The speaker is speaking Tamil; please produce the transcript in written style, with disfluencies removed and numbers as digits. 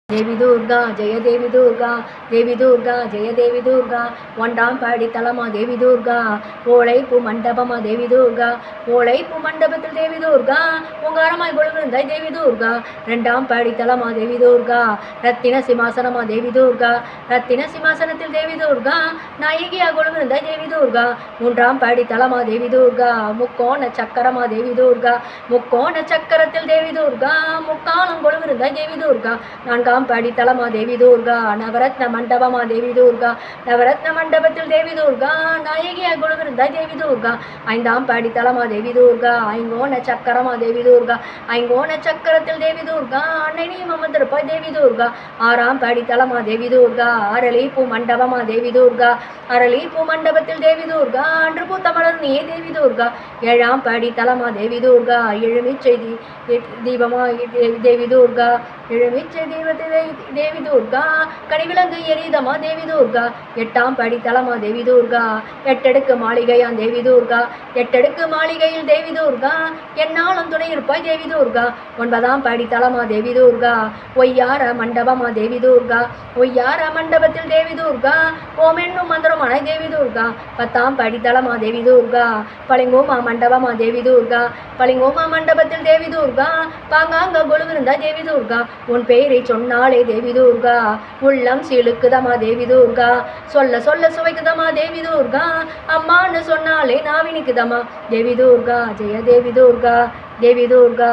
தேவி துர்கா ஜெய தேவி துர்கா தேவி துர்கா ஜெய தேவி துர்கா ஒன்றாம் பாடி தலமா தேவி துர்கா ஓழைப்பு மண்டபமா தேவி துர்கா ஓழைப்பு மண்டபத்தில் தேவி துர்கா ஓங்காரமாய் கொழுவிருந்தாய் தேவி துர்கா இரண்டாம் பாடி தலமா தேவி துர்கா ரத்தின சிம்மாசனமா தேவி துர்கா ரத்தின சிம்மாசனத்தில் தேவி துர்கா நாயகியா கொழுவிருந்தாய் தேவி துர்கா மூன்றாம் பாடி தலமா தேவி துர்கா முக்கோண சக்கரமா தேவி துர்கா முக்கோண சக்கரத்தில் தேவி துர்கா முக்காலம் கொழுவிருந்தாய் தேவி துர்கா நான்காம் பாடி தலமா தேவி துர்கா நவரத்ன மண்டபமா தேவி துர்கா நவரத்ன மண்டபத்தில் தேவி துர்கா நாயகியா கொழுவிருந்தாய் தேவி துர்கா ஐந்தாம் பாடி தலமா தேவி துர்கா ஐங்கோண சக்கரமா தேவி துர்கா ஐங்கோண சக்கரத்தில் தேவி துர்கா அன்னை நீ அமர்ந்திருப்பாய் தேவி துர்கா ஆறாம் பாடி தலமா தேவி துர்கா அரளிப்பூ மண்டபமா தேவி துர்கா அரளிப்பூ மண்டபத்தில் தேவி துர்கா அன்று பூத்த மலர் நீயே தேவி துர்கா ஏழாம் பாடி தலமா தேவி துர்கா எழுமிச்சை தீபமா தேவி துர்கா எழுமிச்சை தீபத்தில் தேவி துர்கா கனிவிலங்கு எரிதமா தேவி துர்கா எட்டாம் படி தலமா தேவி துர்கா எட்டடுக்கு மாளிகையான் தேவி துர்கா எட்டடுக்கு மாளிகையில் தேவி துர்கா என்னாலும் துணை இருப்பாய் தேவி துர்கா ஒன்பதாம் படி தலமா தேவி துர்கா ஒய்யார மண்டபமா தேவி துர்கா ஒய்யார மண்டபத்தில் தேவி துர்கா ஓம் என்னும் மந்திரமானாய் தேவி துர்கா பத்தாம் படி தலமா தேவி துர்கா பளிங்கோமா மண்டபமா தேவி துர்கா பளிங்கோமா மண்டபத்தில் தேவி துர்கா பாங்காங்க கொழுவிருந்தாய் தேவி துர்கா உன் பெயரை சொன்னாலே தேவி துர்கா உள்ளம் சிலுக்குதமா தேவி துர்கா சொல்ல சொல்ல சுவைக்குதமா தேவி துர்கா அம்மான்னு சொன்னாலே நாவினிக்குதமா தேவி துர்கா ஜெய தேவி துர்கா தேவி துர்கா